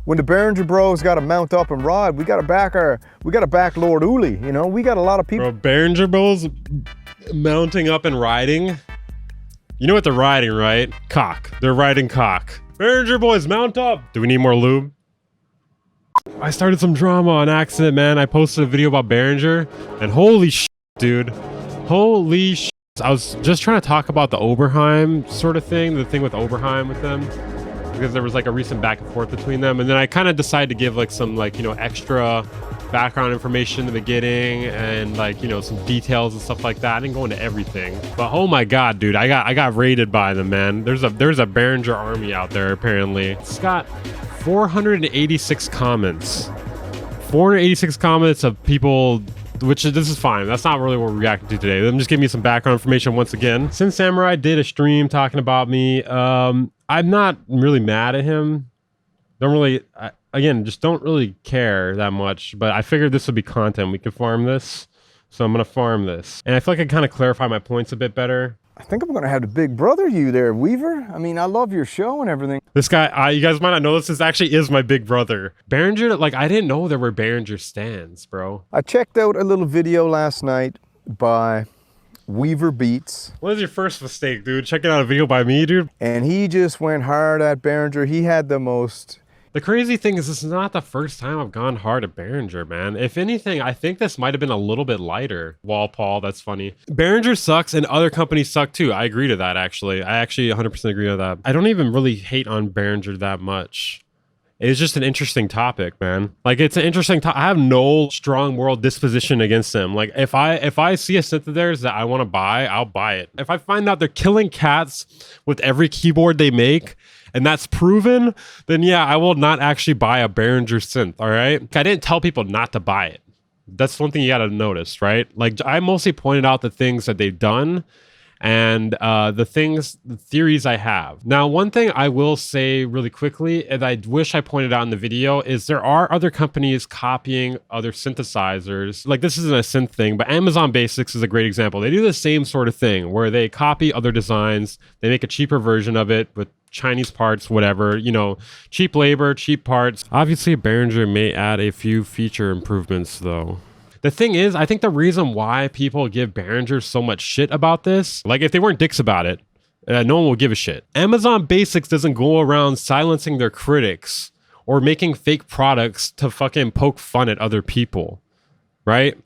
when the Behringer Bros got to mount up and ride, we got to back Lord Uli. You know, we got a lot of people. Bro, Behringer Bros mounting up and riding. You know what they're riding, right? Cock. They're riding cock. Behringer boys, mount up. Do we need more lube? I started some drama on accident, man. I posted a video about Behringer, and holy shit, dude. Holy shit. I was just trying to talk about the Oberheim sort of thing, the thing with Oberheim with them, because there was like a recent back and forth between them. And then I kind of decided to give like some like, you know, extra background information in the beginning and like, you know, some details and stuff like that. I didn't go into everything, but oh my God, dude, I got raided by them, man. There's a Behringer army out there, apparently. It's got 486 comments. 486 comments of people, which this is fine. That's not really what we're reacting to today. I'm just giving you some background information once again. Since Samurai did a stream talking about me, I'm not really mad at him. Don't really, again, just don't really care that much, but I figured this would be content. We could farm this. So I'm going to farm this. And I feel like I kind of clarify my points a bit better. I think I'm going to have to big brother you there, Weaver. I mean, I love your show and everything. This guy, you guys might not know this actually is my big brother. Behringer, like, I didn't know there were Behringer stands, bro. I checked out a little video last night by Weaver Beats. What is your first mistake, dude? Checking out a video by me, dude? And he just went hard at Behringer. He had the most... The crazy thing is, this is not the first time I've gone hard at Behringer, man. If anything, I think this might have been a little bit lighter. Walpole, that's funny. Behringer sucks and other companies suck too. I agree to that, actually. I actually 100% agree with that. I don't even really hate on Behringer that much. It's just an interesting topic, man. Like, it's an interesting topic. I have no strong moral disposition against them. Like, if I see a synth of theirs that I want to buy, I'll buy it. If I find out they're killing cats with every keyboard they make, and that's proven, then yeah, I will not actually buy a Behringer synth, all right? I didn't tell people not to buy it. That's one thing you gotta notice, right? Like, I mostly pointed out the things that they've done and the theories I have. Now, one thing I will say really quickly, and I wish I pointed out in the video, is there are other companies copying other synthesizers. Like, this isn't a synth thing, but Amazon Basics is a great example. They do the same sort of thing where they copy other designs, they make a cheaper version of it with Chinese parts, whatever, you know, cheap labor, cheap parts. Obviously, Behringer may add a few feature improvements though. The thing is, I think the reason why people give Behringer so much shit about this, like if they weren't dicks about it, no one will give a shit. Amazon Basics doesn't go around silencing their critics or making fake products to fucking poke fun at other people, right?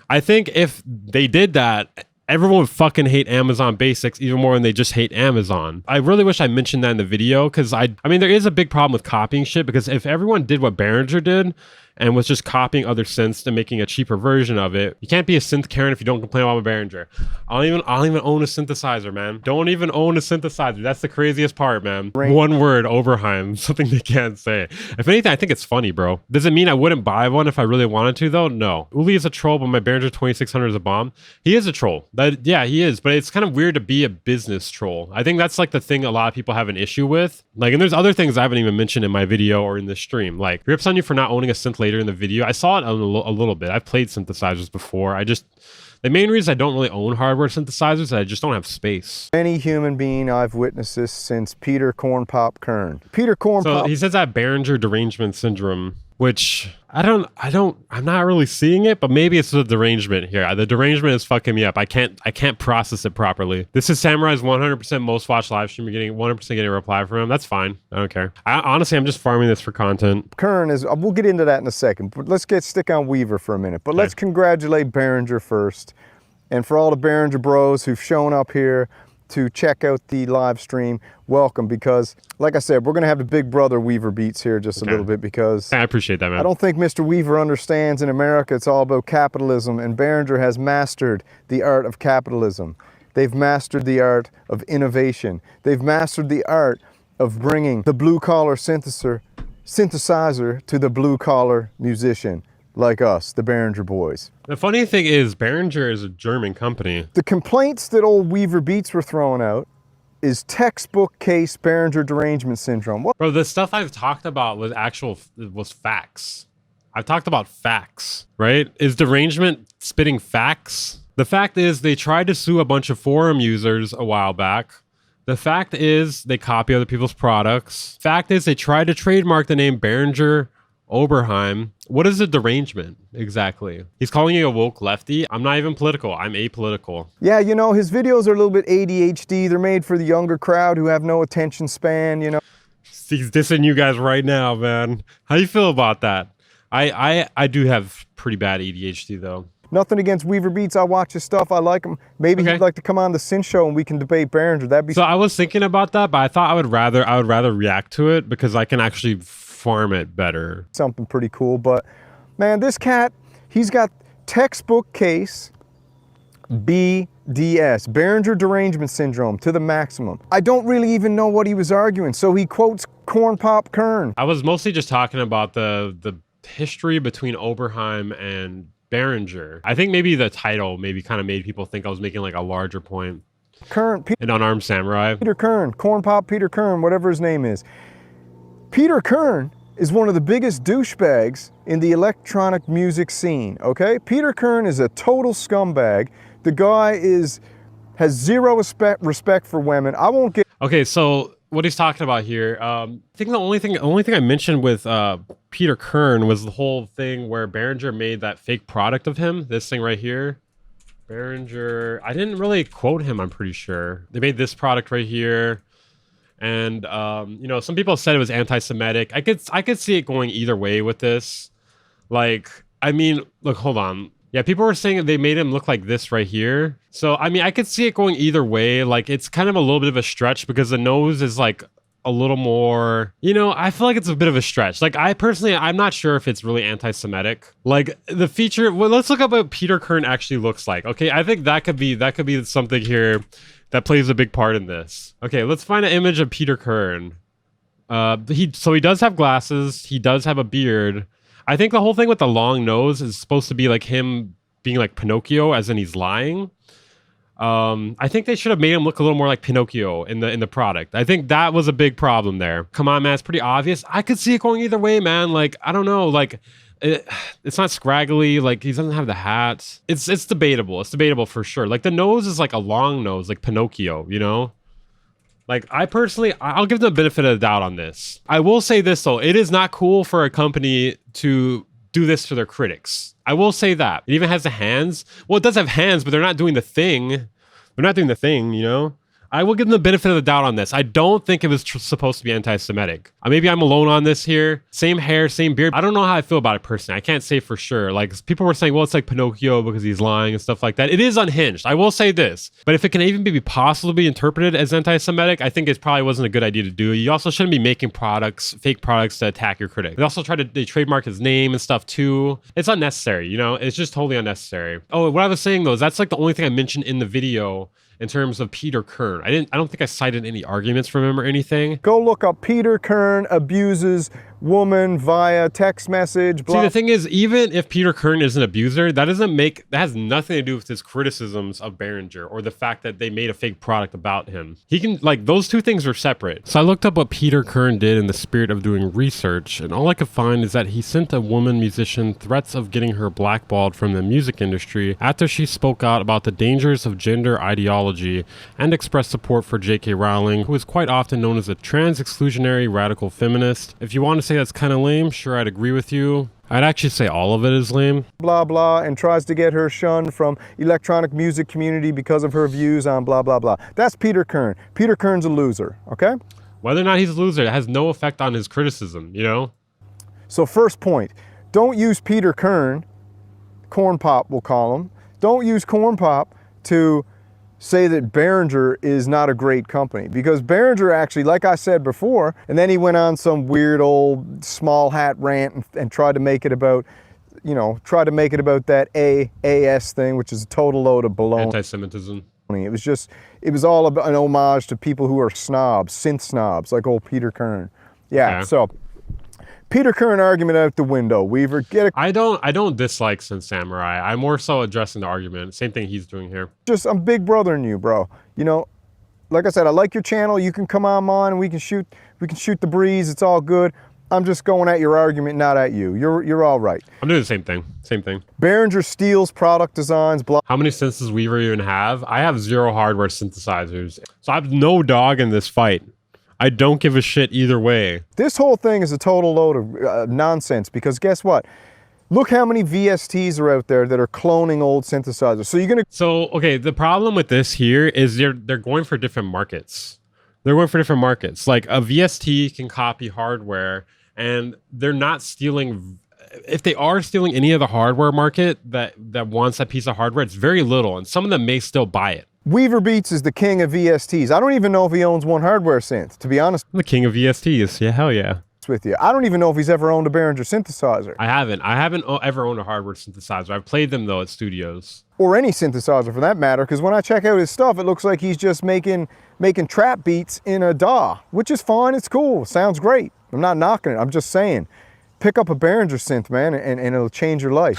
I think if they did that, everyone would fucking hate Amazon Basics even more than they just hate Amazon. I really wish I mentioned that in the video because I mean, there is a big problem with copying shit because if everyone did what Behringer did and was just copying other synths and making a cheaper version of it, you can't be a synth Karen if you don't complain about a Behringer. I don't even own a synthesizer, man. Don't even own a synthesizer. That's the craziest part, man. One word, Oberheim, something they can't say. If anything, I think it's funny, bro. Does it mean I wouldn't buy one if I really wanted to, though? No. Uli is a troll, but my Behringer 2600 is a bomb. He is a troll. Yeah, he is, but it's kind of weird to be a business troll. I think that's like the thing a lot of people have an issue with. Like, and there's other things I haven't even mentioned in my video or in the stream. Like, rips on you for not owning a synth later in the video. I saw it a little bit. I've played synthesizers before. The main reason I don't really own hardware synthesizers is I just don't have space. Any human being, I've witnessed this since Peter Kern. Peter Kern. So he says that Behringer derangement syndrome, which I'm not really seeing it, but maybe it's the derangement here. The derangement is fucking me up. I can't process it properly. This is Samurai's 100% most watched live stream. You're getting 100% getting a reply from him. That's fine. I don't care. Honestly, I'm just farming this for content. Kern is, we'll get into that in a second, but let's stick on Weaver for a minute. But let's congratulate Behringer first. And for all the Behringer bros who've shown up here to check out the live stream, welcome, because like I said, we're gonna have the big brother Weaver Beats here just a little bit because I appreciate that, man. I don't think Mr. Weaver understands in America it's all about capitalism, and Behringer has mastered the art of capitalism. They've mastered the art of innovation. They've mastered the art of bringing the blue-collar synthesizer to the blue-collar musician like us, the Behringer boys. The funny thing is, Behringer is a German company. The complaints that old Weaver Beats were throwing out is textbook case Behringer derangement syndrome. What? Bro, the stuff I've talked about was facts. I've talked about facts, right? Is derangement spitting facts? The fact is they tried to sue a bunch of forum users a while back The fact is they copy other people's products. Fact is they tried to trademark the name Behringer Oberheim. What is a derangement exactly? He's calling you a woke lefty. I'm not even political. I'm apolitical. Yeah, you know, his videos are a little bit ADHD. They're made for the younger crowd who have no attention span, you know. He's dissing you guys right now, man. How you feel about that? I do have pretty bad ADHD though. Nothing against Weaver Beats. I watch his stuff. I like him. Maybe Okay. he'd like to come on the Synth Show and we can debate Behringer. That'd be So I was thinking about that, but I thought I would rather react to it because I can actually farm it better. something pretty cool. But man, this cat, he's got textbook case BDS, Behringer Derangement Syndrome, to the maximum. I don't really even know what he was arguing. So he quotes Corn Pop Kern. I was mostly just talking about the history between Oberheim and Behringer. I think maybe the title maybe kind of made people think I was making like a larger point. Kern, An unarmed samurai. Peter Kern, Corn Pop Peter Kern, whatever his name is. Peter Kern is one of the biggest douchebags in the electronic music scene, okay? Peter Kern is a total scumbag. The guy has zero respect for women. I won't get Okay, so what he's talking about here, I think the only thing I mentioned with Peter Kern was the whole thing where Behringer made that fake product of him. This thing right here. Behringer, I didn't really quote him, I'm pretty sure. They made this product right here. And you know, some people said it was anti-Semitic. I could see it going either way with this. Like, I mean, look, hold on. Yeah, people were saying they made him look like this right here. So, I mean, I could see it going either way. Like, it's kind of a little bit of a stretch because the nose is like a little more, you know, I feel like it's a bit of a stretch. Like, I'm not sure if it's really anti-Semitic. Like, the feature, well, let's look up what Peter Kern actually looks like. Okay, I think that could be something here that plays a big part in this. Okay, let's find an image of Peter Kern. He does have glasses. He does have a beard. I think the whole thing with the long nose is supposed to be like him being like Pinocchio, as in he's lying. I think they should have made him look a little more like Pinocchio in the product. I think that was a big problem there. Come on, man, it's pretty obvious. I could see it going either way, man. Like, I don't know, like it's not scraggly, like he doesn't have the hat. It's debatable. It's debatable for sure. Like the nose is like a long nose, like Pinocchio, you know? Like, I'll give them the benefit of the doubt on this. I will say this, though. It is not cool for a company to do this to their critics. I will say that. It even has the hands. Well, it does have hands, but they're not doing the thing. They're not doing the thing, you know? I will give them the benefit of the doubt on this. I don't think it was supposed to be anti-Semitic. Maybe I'm alone on this here. Same hair, same beard. I don't know how I feel about it personally. I can't say for sure. Like, people were saying, well, it's like Pinocchio because he's lying and stuff like that. It is unhinged. I will say this. But if it can even be possibly interpreted as anti-Semitic, I think it probably wasn't a good idea to do. You also shouldn't be making fake products to attack your critic. They also they trademark his name and stuff too. It's unnecessary, you know? It's just totally unnecessary. Oh, what I was saying though is that's like the only thing I mentioned in the video in terms of Peter Kern. I don't think I cited any arguments from him or anything. Go look up Peter Kern abuses woman via text message. Blah. See, the thing is, even if Peter Kern is an abuser, that has nothing to do with his criticisms of Behringer or the fact that they made a fake product about him. He can, like, those two things are separate. So I looked up what Peter Kern did in the spirit of doing research, and all I could find is that he sent a woman musician threats of getting her blackballed from the music industry after she spoke out about the dangers of gender ideology and expressed support for J.K. Rowling, who is quite often known as a trans-exclusionary radical feminist. If you want to say that's kind of lame, sure, I'd agree with you. I'd actually say all of it is lame. Blah, blah, and tries to get her shunned from electronic music community because of her views on blah, blah, blah. That's Peter Kern. Peter Kern's a loser, okay? Whether or not he's a loser, it has no effect on his criticism, you know? So first point, don't use Peter Kern, Corn Pop we'll call him, don't use Corn Pop to say that Behringer is not a great company, because Behringer actually, like I said before, and then he went on some weird old small hat rant and tried to make it about, you know, that AAS thing, which is a total load of baloney. Anti-Semitism. It was all about an homage to people who are snobs, synth snobs, like old Peter Kern. Yeah, Okay. So Peter Kern argument out the window. Weaver, get a I don't dislike Synth Samurai. I'm more so addressing the argument. Same thing he's doing here. I'm big brothering you, bro. You know, like I said, I like your channel. You can come on and we can shoot the breeze. It's all good. I'm just going at your argument, not at you. You're all right. I'm doing the same thing. Same thing. Behringer steals product designs, blah. How many synths does Weaver even have? I have 0 hardware synthesizers. So I have no dog in this fight. I don't give a shit either way. This whole thing is a total load of nonsense, because guess what? Look how many VSTs are out there that are cloning old synthesizers. So you're gonna... So, okay, the problem with this here is they're going for different markets. They're going for different markets. Like a VST can copy hardware, and they're not stealing. If they are stealing any of the hardware market that wants that piece of hardware, it's very little, and some of them may still buy it. Weaver Beats is the king of VSTs. I don't even know if he owns one hardware synth, to be honest. I'm the king of VSTs. Yeah, hell yeah. With you. I don't even know if he's ever owned a Behringer synthesizer. I haven't ever owned a hardware synthesizer. I've played them though at studios. Or any synthesizer for that matter, because when I check out his stuff, it looks like he's just making trap beats in a DAW, which is fine, it's cool, sounds great. I'm not knocking it, I'm just saying. Pick up a Behringer synth, man, and it'll change your life.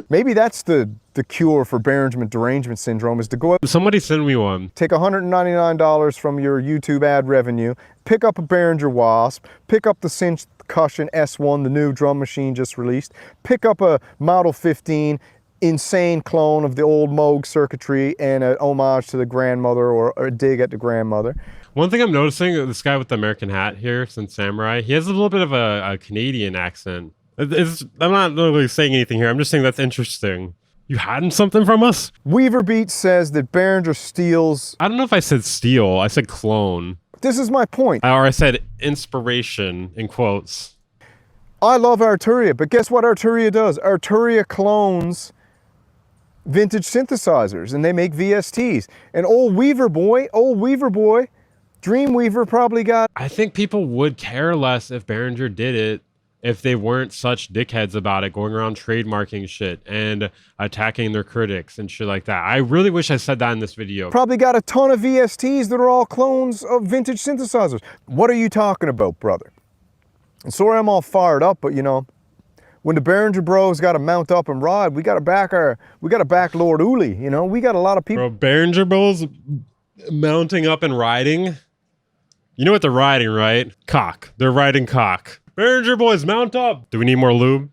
Maybe that's the cure for Behringer derangement syndrome, is to go out. Somebody send me one. Take $199 from your YouTube ad revenue, pick up a Behringer Wasp, pick up the Synth Cushion S1, the new drum machine just released, pick up a Model 15, insane clone of the old Moog circuitry and an homage to the grandmother, or a dig at the grandmother. One thing I'm noticing, this guy with the American hat here, Synth Samurai, he has a little bit of a Canadian accent. I'm not really saying anything here. I'm just saying that's interesting. You hiding something from us? Weaver Beats says that Behringer steals... I don't know if I said steal. I said clone. This is my point. Or I said inspiration, in quotes. I love Arturia, but guess what Arturia does? Arturia clones vintage synthesizers, and they make VSTs. And old Weaver boy, Dreamweaver probably got... I think people would care less if Behringer did it if they weren't such dickheads about it, going around trademarking shit and attacking their critics and shit like that. I really wish I said that in this video. Probably got a ton of VSTs that are all clones of vintage synthesizers. What are you talking about, brother? And sorry I'm all fired up, but you know, when the Behringer bros got to mount up and ride, we got to back Lord Uli, you know? We got a lot of people... Bro, Behringer bros mounting up and riding... You know what they're riding, right? Cock. They're riding cock. Behringer boys, mount up. Do we need more lube?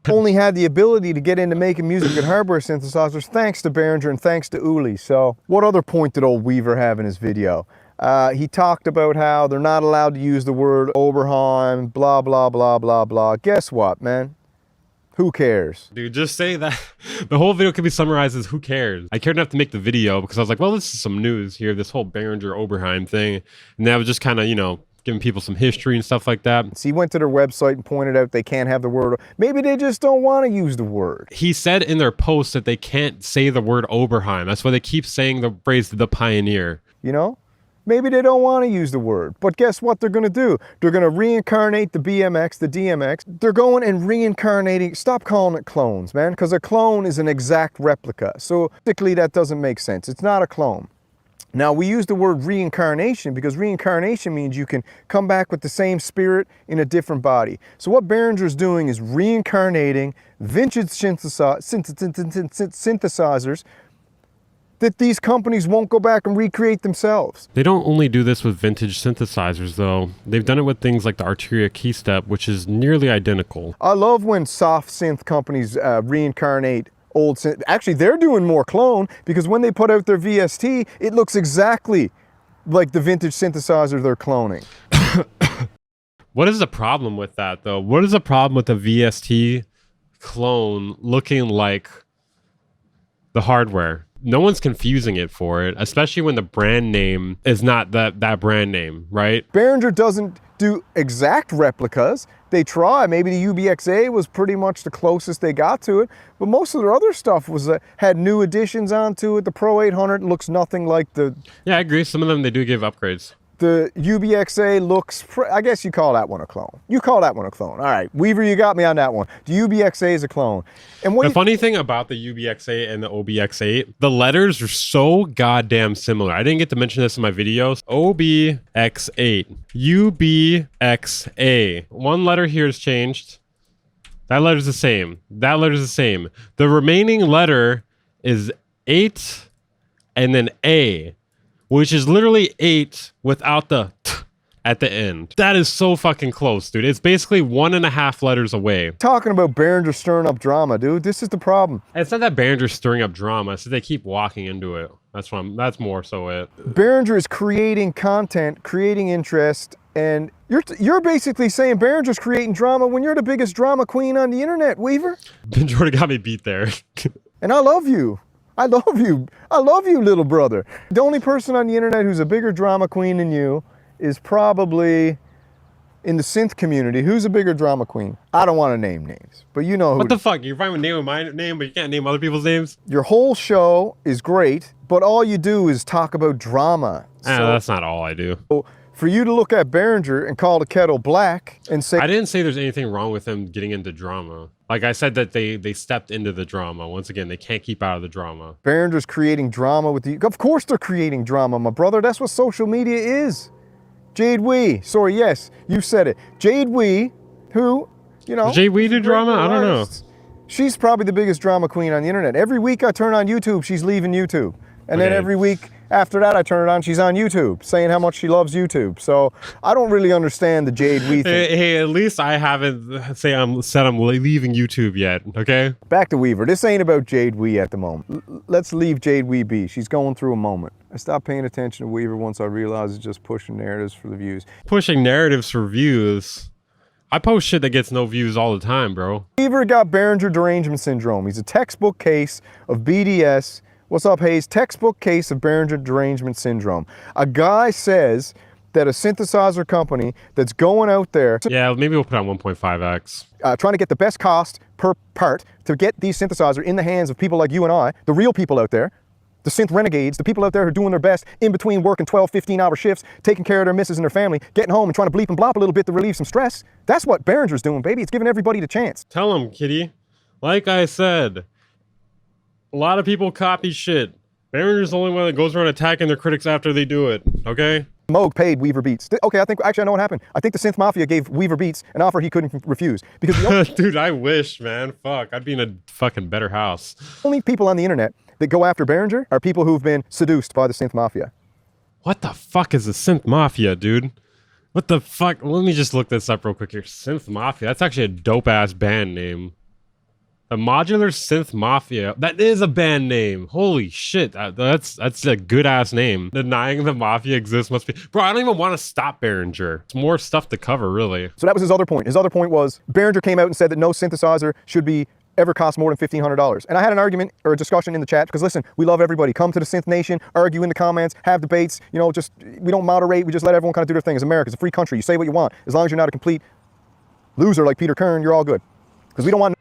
Only had the ability to get into making music and hardware synthesizers thanks to Behringer and thanks to Uli. So what other point did old Weaver have in his video? He talked about how they're not allowed to use the word Oberheim, blah, blah, blah, blah, blah. Guess what, man? Who cares? Dude, just say that. The whole video could be summarized as who cares. I cared enough to make the video because I was like, well, this is some news here, this whole Behringer Oberheim thing. And that was just kind of, you know, giving people some history and stuff like that. So he went to their website and pointed out they can't have the word. Maybe they just don't want to use the word. He said in their post that they can't say the word Oberheim. That's why they keep saying the phrase the pioneer. You know? Maybe they don't want to use the word, but guess what they're going to do? They're going to reincarnate the BMX, the DMX. They're going and reincarnating. Stop calling it clones, man, because a clone is an exact replica. So basically that doesn't make sense. It's not a clone. Now we use the word reincarnation because reincarnation means you can come back with the same spirit in a different body. So what Behringer's doing is reincarnating vintage synthesizers that these companies won't go back and recreate themselves. They don't only do this with vintage synthesizers, though. They've done it with things like the Arturia Keystep, which is nearly identical. I love when soft synth companies reincarnate old synth. Actually, they're doing more clone because when they put out their VST, it looks exactly like the vintage synthesizer they're cloning. What is the problem with that, though? What is the problem with the VST clone looking like the hardware? No one's confusing it for it, especially when the brand name is not that brand name, right? Behringer doesn't do exact replicas. They try. Maybe the UBXA was pretty much the closest they got to it, but most of their other stuff was had new additions onto it. The Pro 800 looks nothing like the... Yeah, I agree. Some of them, they do give upgrades. The UBXA looks, I guess you call that one a clone. You call that one a clone. All right, Weaver, you got me on that one. The UBXA is a clone. And what the funny thing about the UBXA and the OBX8, the letters are so goddamn similar. I didn't get to mention this in my videos. OBX8, UBXA. One letter here is changed. That letter's the same. That letter's the same. The remaining letter is 8 and then A, which is literally 8 without the t. at the end. That is so fucking close, dude. It's basically 1.5 letters away. Talking about Behringer stirring up drama, dude. This is the problem. It's not that Behringer's stirring up drama, so they keep walking into it. That's more so it. Behringer is creating content, creating interest, and you're basically saying Behringer's creating drama when you're the biggest drama queen on the internet, Weaver. Jordan got me beat there. And I love you. I love you. I love you, little brother. The only person on the internet who's a bigger drama queen than you is probably in the synth community. Who's a bigger drama queen? I don't want to name names, but you know who. What the fuck? You're fine with naming my name, but you can't name other people's names? Your whole show is great, but all you do is talk about drama. That's not all I do. So for you to look at Behringer and call the kettle black and say... I didn't say there's anything wrong with them getting into drama. Like I said that they stepped into the drama. Once again, they can't keep out of the drama. Behringer's creating drama with you. Of course they're creating drama, my brother. That's what social media is. Jade Wee, sorry, yes, you said it. Jade Wee, who, you know... Jade Wee do drama? I don't know. She's probably the biggest drama queen on the internet. Every week I turn on YouTube, she's leaving YouTube. And then every week after that I turn it on, she's on YouTube, saying how much she loves YouTube. So I don't really understand the Jade Wee thing. Hey, at least I haven't said I'm leaving YouTube yet, okay? Back to Weaver. This ain't about Jade Wee at the moment. Let's leave Jade Wee be. She's going through a moment. I stopped paying attention to Weaver once I realized it's just pushing narratives for the views. Pushing narratives for views? I post shit that gets no views all the time, bro. Weaver got Behringer derangement syndrome. He's a textbook case of BDS. What's up, Hayes? Textbook case of Behringer derangement syndrome. A guy says that a synthesizer company that's going out there... Yeah, maybe we'll put on 1.5x. Trying to get the best cost per part to get these synthesizers in the hands of people like you and I, the real people out there, the synth renegades, the people out there who are doing their best in between working 12, 15-hour shifts, taking care of their missus and their family, getting home and trying to bleep and blop a little bit to relieve some stress. That's what Behringer's doing, baby. It's giving everybody the chance. Tell them, kitty. Like I said, a lot of people copy shit. Behringer's the only one that goes around attacking their critics after they do it, okay? Moog paid Weaver Beats. Okay, actually I know what happened. I think the Synth Mafia gave Weaver Beats an offer he couldn't refuse. Because the Dude, I wish, man. Fuck, I'd be in a fucking better house. only people on the internet that go after Behringer are people who've been seduced by the Synth Mafia. What the fuck is the Synth Mafia, dude? What the fuck? Let me just look this up real quick here. Synth Mafia. That's actually a dope-ass band name. The Modular Synth Mafia. That is a band name. Holy shit. That's a good-ass name. Denying the Mafia exists must be... Bro, I don't even want to stop Behringer. It's more stuff to cover, really. So that was his other point. His other point was Behringer came out and said that no synthesizer should be ever cost more than $1,500. And I had an argument or a discussion in the chat because listen, we love everybody. Come to the Synth Nation, argue in the comments, have debates. You know, just we don't moderate. We just let everyone kind of do their thing. It's America. It's a free country. You say what you want. As long as you're not a complete loser like Peter Kern, you're all good. Because we don't want...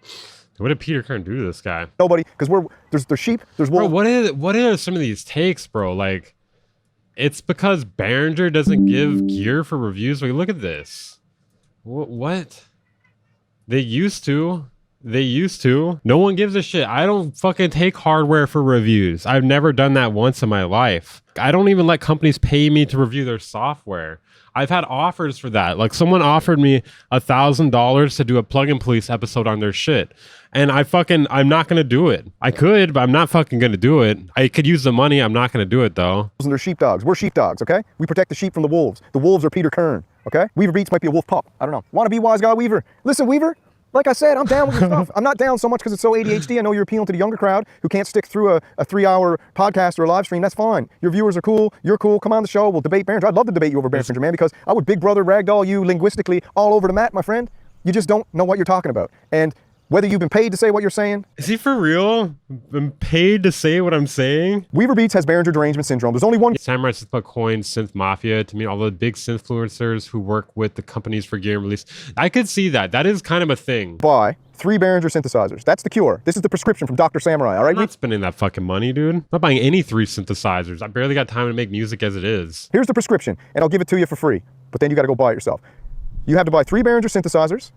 What did Peter Kern do to this guy? Nobody, because there's sheep, there's wolves. Bro, what are some of these takes, bro? Like, it's because Behringer doesn't give gear for reviews. Like, look at this. What? They used to. No one gives a shit. I don't fucking take hardware for reviews. I've never done that once in my life. I don't even let companies pay me to review their software. I've had offers for that. Like someone offered me $1,000 to do a Plugin Police episode on their shit. And I'm not going to do it. I could, but I'm not fucking going to do it. I could use the money. I'm not going to do it though. And they're sheepdogs. We're sheepdogs, okay? We protect the sheep from the wolves. The wolves are Peter Kern, okay? Weaver Beats might be a wolf pup. I don't know. Want to be wise guy, Weaver? Listen, Weaver, like I said, I'm down with your stuff. I'm not down so much because it's so ADHD. I know you're appealing to the younger crowd who can't stick through a 3-hour podcast or a live stream. That's fine. Your viewers are cool. You're cool. Come on the show. We'll debate Behringer. I'd love to debate you over Behringer, man, because I would big brother ragdoll you linguistically all over the mat, my friend. You just don't know what you're talking about. And whether you've been paid to say what you're saying. Is he for real? Been paid to say what I'm saying? Weaver Beats has Behringer derangement syndrome. There's only one. Samurai Synth coined Synth Mafia to mean all the big synthfluencers who work with the companies for game release. I could see that. That is kind of a thing. Buy 3 Behringer synthesizers. That's the cure. This is the prescription from Dr. Samurai, all right? I'm not spending that fucking money, dude. I'm not buying any 3 synthesizers. I barely got time to make music as it is. Here's the prescription, and I'll give it to you for free. But then you got to go buy it yourself. You have to buy 3 Behringer synthesizers,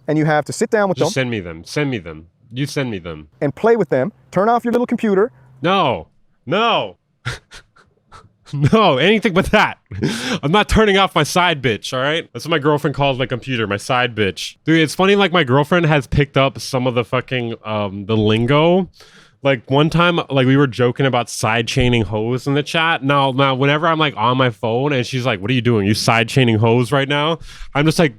and you have to sit down with them. Just send me them. Send me them. You send me them. And play with them. Turn off your little computer. No. No. No, anything but that. I'm not turning off my side bitch, all right? That's what my girlfriend calls my computer, my side bitch. Dude, it's funny, like my girlfriend has picked up some of the fucking, the lingo. Like one time, like we were joking about side chaining hoes in the chat. Now, whenever I'm like on my phone and she's like, "What are you doing? You side chaining hoes right now?" I'm just like,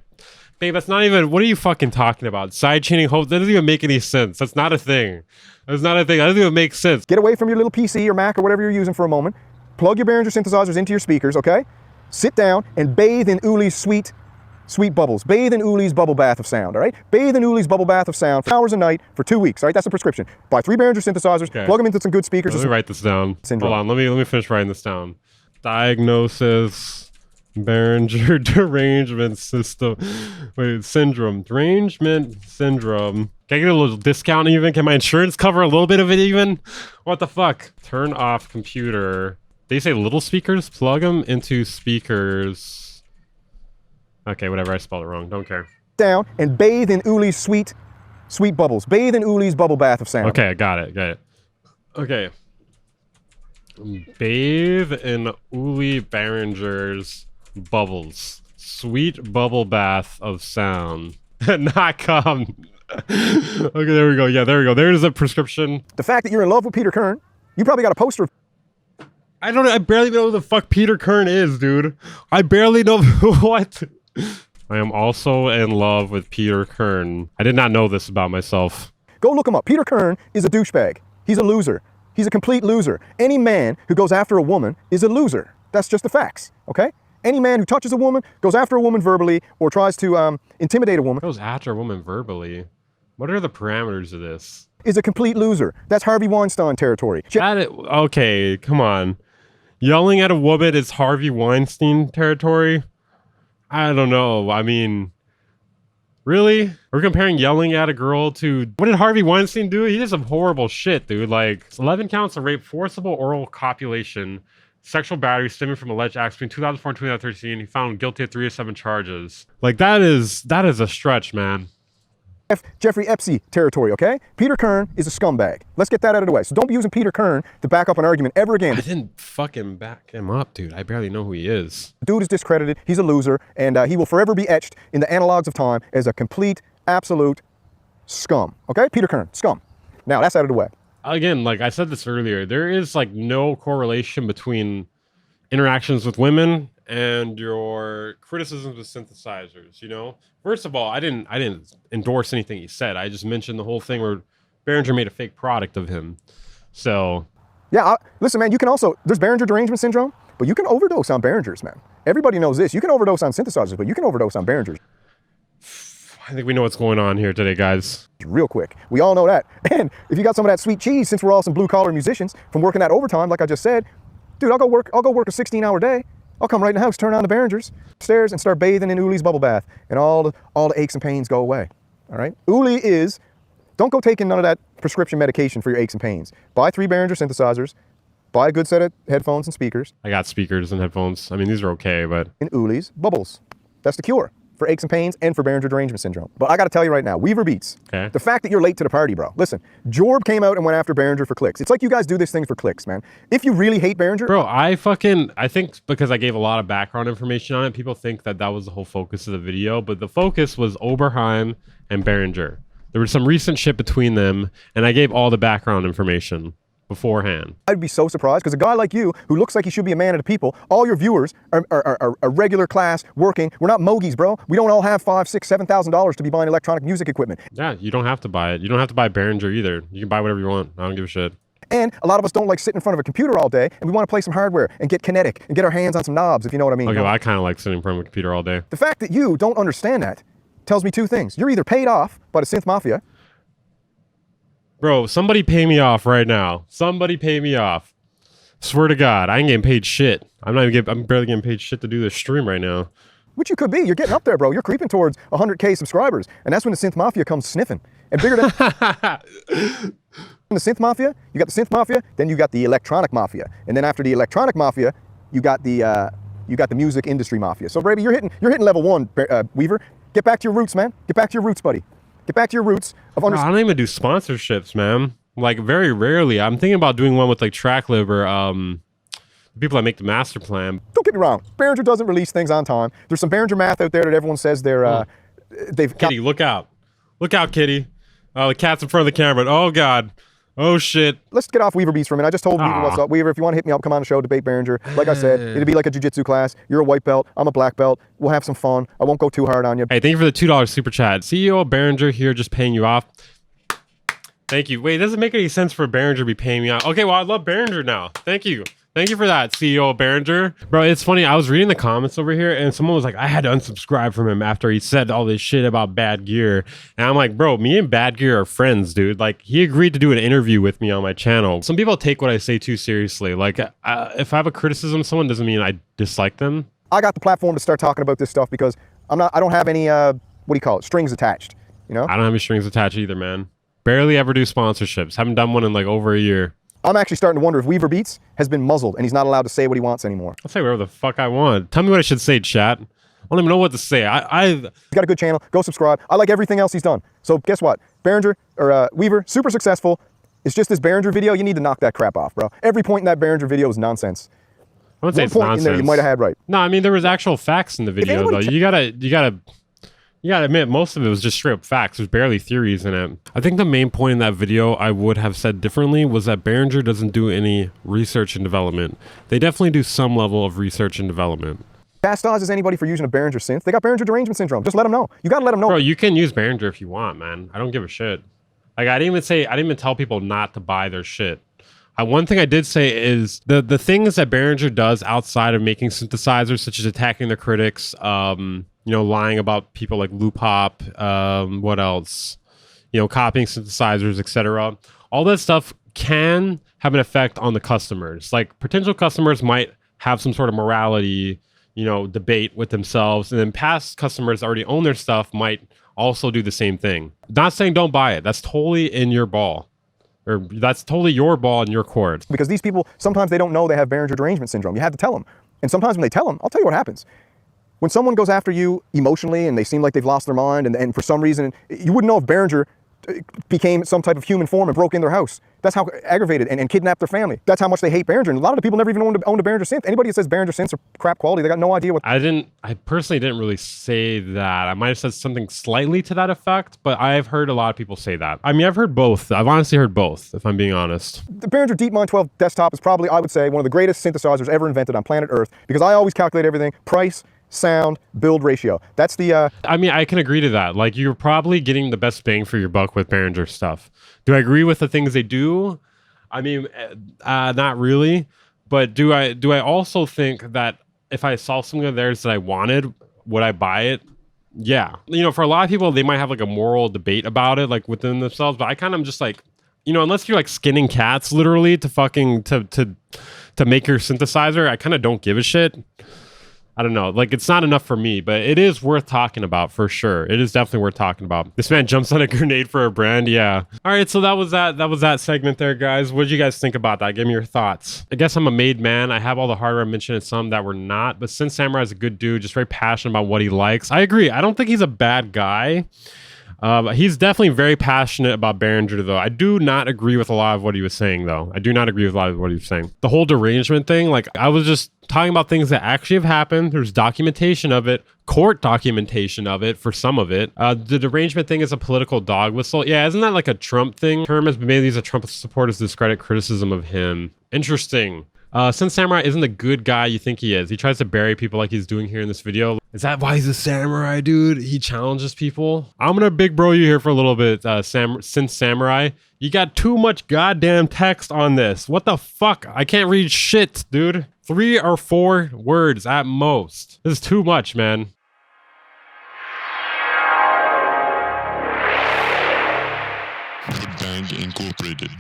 "Babe, that's not even. What are you fucking talking about? Side chaining hoes? That doesn't even make any sense. That's not a thing. That's not a thing. That doesn't even make sense." Get away from your little PC or Mac or whatever you're using for a moment. Plug your Behringer synthesizers into your speakers, okay? Sit down and bathe in Uli's sweet bubbles. Bathe in Uli's bubble bath of sound, all right? Bathe in Uli's bubble bath of sound for hours a night for 2 weeks, all right? That's a prescription. Buy 3 Behringer synthesizers, plug them into some good speakers. Let me write this down. Syndrome. Hold on, let me finish writing this down. Diagnosis, Behringer derangement system. Wait, syndrome. Derangement syndrome. Can I get a little discount even? Can my insurance cover a little bit of it even? What the fuck? Turn off computer. They say little speakers? Plug them into speakers. Okay, whatever, I spelled it wrong. Don't care. Down and bathe in Uli's sweet bubbles. Bathe in Uli's bubble bath of sound. Okay, got it. Okay. Bathe in Uli Behringer's bubbles. Sweet bubble bath of sound. Not come. Okay, there we go. Yeah, there we go. There's a prescription. The fact that you're in love with Peter Kern, you probably got a poster of... I barely know who the fuck Peter Kern is, dude. I barely know what. I am also in love with Peter Kern. I did not know this about myself. Go look him up. Peter Kern is a douchebag. He's a loser. He's a complete loser. Any man who goes after a woman is a loser. That's just the facts, okay? Any man who touches a woman, goes after a woman verbally, or tries to intimidate a woman... Goes after a woman verbally? What are the parameters of this? ...is a complete loser. That's Harvey Weinstein territory. Okay, come on. Yelling at a woman is Harvey Weinstein territory? I don't know. I mean, really? We're comparing yelling at a girl to... What did Harvey Weinstein do? He did some horrible shit, dude. Like, 11 counts of rape, forcible oral copulation, sexual battery stemming from alleged acts between 2004 and 2013. He found guilty of 3 of 7 charges. Like, that is a stretch, man. Jeffrey Epstein territory, okay? Peter Kern is a scumbag. Let's get that out of the way. So don't be using Peter Kern to back up an argument ever again. I didn't fucking back him up, dude. I barely know who he is. The dude is discredited. He's a loser, and he will forever be etched in the analogs of time as a complete, absolute scum, okay? Peter Kern, scum. Now, that's out of the way. Again, like I said this earlier, there is like no correlation between interactions with women and your criticisms with synthesizers, you know? First of all, I didn't endorse anything he said. I just mentioned the whole thing where Behringer made a fake product of him. So... Yeah, listen, man, you can also... There's Behringer derangement syndrome, but you can overdose on Behringers, man. Everybody knows this. You can overdose on synthesizers, but you can overdose on Behringers. I think we know what's going on here today, guys. Real quick. We all know that. And if you got some of that sweet cheese, since we're all some blue-collar musicians, from working that overtime, like I just said, dude, I'll go work a 16-hour day. I'll come right in the house, turn on the Behringers upstairs, and start bathing in Uli's bubble bath, and all the aches and pains go away. All right? Uli is, don't go taking none of that prescription medication for your aches and pains. Buy 3 Behringer synthesizers, buy a good set of headphones and speakers. I got speakers and headphones. I mean, these are okay, but... In Uli's bubbles. That's the cure for aches and pains and for Behringer derangement syndrome. But I got to tell you right now, Weaver Beats, okay. The fact that you're late to the party, bro. Listen, Jorb came out and went after Behringer for clicks. It's like you guys do this thing for clicks, man. If you really hate Behringer... Bro, I think because I gave a lot of background information on it, people think that was the whole focus of the video, but the focus was Oberheim and Behringer. There was some recent shit between them, and I gave all the background information beforehand. I'd be so surprised, because a guy like you, who looks like he should be a man of the people, all your viewers are regular class, working. We're not mogies, bro. We don't all have $5,000, $6,000, $7,000 to be buying electronic music equipment. Yeah, you don't have to buy it. You don't have to buy Behringer either. You can buy whatever you want. I don't give a shit. And a lot of us don't like sit in front of a computer all day, and we want to play some hardware and get kinetic and get our hands on some knobs, if you know what I mean. Okay, well, I kind of like sitting in front of a computer all day. The fact that you don't understand that tells me 2 things. You're either paid off by the synth mafia. Bro, somebody pay me off right now. Somebody pay me off. Swear to God, I ain't getting paid shit. I'm barely getting paid shit to do this stream right now. Which you could be. You're getting up there, bro. You're creeping towards 100K subscribers. And that's when the synth mafia comes sniffing. And bigger than the synth mafia, you got the synth mafia, then you got the electronic mafia. And then after the electronic mafia, you got the music industry mafia. So baby, you're hitting level 1, Weaver. Get back to your roots, man. Get back to your roots, buddy. Get back to your roots of I don't even do sponsorships, man. Like, very rarely. I'm thinking about doing one with, like, Tracklib or people that make the master plan. Don't get me wrong. Behringer doesn't release things on time. There's some Behringer math out there that everyone says they've... Kitty, look out. Look out, Kitty. Oh, the cat's in front of the camera. Oh, God. Oh shit. Let's get off Weaver Beats for a minute. I just told Weaver what's Aw. up. Weaver, if you want to hit me up, come on the show, debate Behringer. Like I said, it'll be like a jiu-jitsu class. You're a white belt. I'm a black belt. We'll have some fun. I won't go too hard on you. Hey, thank you for the $2 super chat. CEO Behringer here, just paying you off. Thank you. Wait, it doesn't make any sense for Behringer to be paying me out. Okay, well, I love Behringer now. Thank you. Thank you for that, CEO Behringer. Bro, it's funny. I was reading the comments over here, and someone was like, I had to unsubscribe from him after he said all this shit about Bad Gear. And I'm like, bro, me and Bad Gear are friends, dude. Like, he agreed to do an interview with me on my channel. Some people take what I say too seriously. Like, if I have a criticism of someone, doesn't mean I dislike them. I got the platform to start talking about this stuff because I don't have any, what do you call it, strings attached, you know? I don't have any strings attached either, man. Barely ever do sponsorships. Haven't done one in like over a year. I'm actually starting to wonder if Weaver Beats has been muzzled and he's not allowed to say what he wants anymore. I'll say whatever the fuck I want. Tell me what I should say, chat. I don't even know what to say. He's got a good channel. Go subscribe. I like everything else he's done. So guess what? Behringer, or Weaver, super successful. It's just this Behringer video. You need to knock that crap off, bro. Every point in that Behringer video is nonsense. I wouldn't say it's One point nonsense. in there you might have had right. No, I mean there was actual facts in the video though. You gotta admit most of it was just straight up facts. There's barely theories in it. I think the main point in that video I would have said differently was that Behringer doesn't do any research and development. They definitely do some level of research and development. Chastises anybody for using a Behringer synth. They got Behringer derangement syndrome. Just let them know. You gotta let them know. Bro, you can use Behringer if you want, man. I don't give a shit. Like I didn't even tell people not to buy their shit. One thing I did say is the things that Behringer does outside of making synthesizers, such as attacking the critics, lying about people like Loop Hop, what else? Copying synthesizers, etc. All that stuff can have an effect on the customers. Like potential customers might have some sort of morality, debate with themselves, and then past customers that already own their stuff might also do the same thing. Not saying don't buy it. That's totally in your ball. Or that's totally your ball and your court. Because these people, sometimes they don't know they have Behringer derangement syndrome. You have to tell them. And sometimes when they tell them, I'll tell you what happens. When someone goes after you emotionally and they seem like they've lost their mind and for some reason, you wouldn't know if Behringer became some type of human form and broke in their house. That's how aggravated and kidnapped their family. That's how much they hate Behringer. And a lot of the people never even owned a Behringer synth. Anybody that says Behringer synths are crap quality, they got no idea what... I personally didn't really say that. I might have said something slightly to that effect, but I've heard a lot of people say that. I mean, I've heard both. I've honestly heard both, if I'm being honest. The Behringer DeepMind 12 desktop is probably, I would say, one of the greatest synthesizers ever invented on planet Earth because I always calculate everything, price, sound, build ratio. That's the... I mean, I can agree to that. Like, you're probably getting the best bang for your buck with Behringer stuff. Do I agree with the things they do? I mean, not really. But do I also think that if I saw something of theirs that I wanted, would I buy it? Yeah. For a lot of people, they might have like a moral debate about it, like within themselves. But I kind of just like, unless you're like skinning cats literally to fucking to make your synthesizer, I kind of don't give a shit. I don't know. Like, it's not enough for me, but it is worth talking about for sure. It is definitely worth talking about. This man jumps on a grenade for a brand. Yeah. All right. So that was that segment there, guys. What did you guys think about that? Give me your thoughts. I guess I'm a made man. I have all the hardware I mentioned and some that were not, but Synth Samurai is a good dude, just very passionate about what he likes. I agree. I don't think he's a bad guy. He's definitely very passionate about Behringer, though. I do not agree with a lot of what he was saying, though. I do not agree with a lot of what he was saying. The whole derangement thing, like, I was just talking about things that actually have happened. There's documentation of it, court documentation of it for some of it. The derangement thing is a political dog whistle. Yeah, isn't that like a Trump thing? Term has been made these are Trump supporters discredit criticism of him. Interesting. Synth Samurai isn't the good guy you think he is. He tries to bury people like he's doing here in this video. Is that why he's a samurai, dude? He challenges people. I'm gonna big bro you here for a little bit, Synth Samurai. You got too much goddamn text on this. What the fuck? I can't read shit, dude. 3 or 4 words at most. This is too much, man. The Band Incorporated.